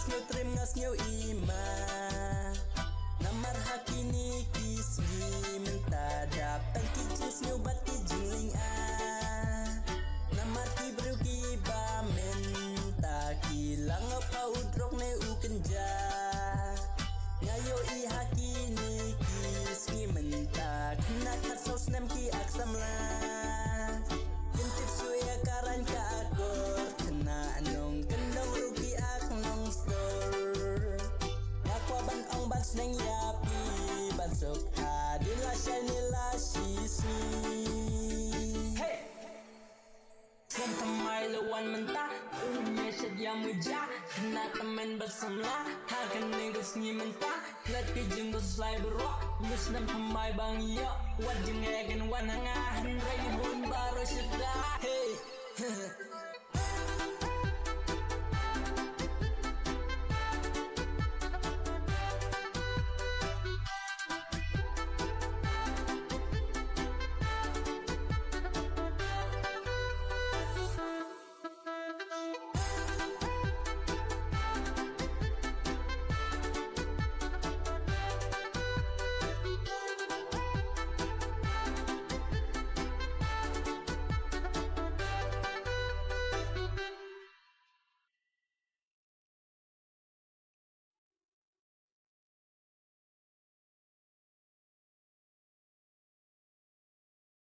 ngasnyo trim ngasnyo ima namar hakini kisgi mentadap tangki cisnyo bati jingling namar ki bruki ba menta kilang apa udrok ne ukenja ngayo i hakini kisgi menta kena kasos nem ki aksamla kuntip suya karan ka akor kena anong kendong rugi ak nong store nakwaban ang bans neng yapi bansok adila shanila shismi hey Sem tamay lawan menta Unya syadya muja Kena temen bersamla Hakan negus ngi menta Lat kejeng berslai berok Mus dan tamay bang iyo Wajeng egen wanangahan Rayu bun baro syadda Hey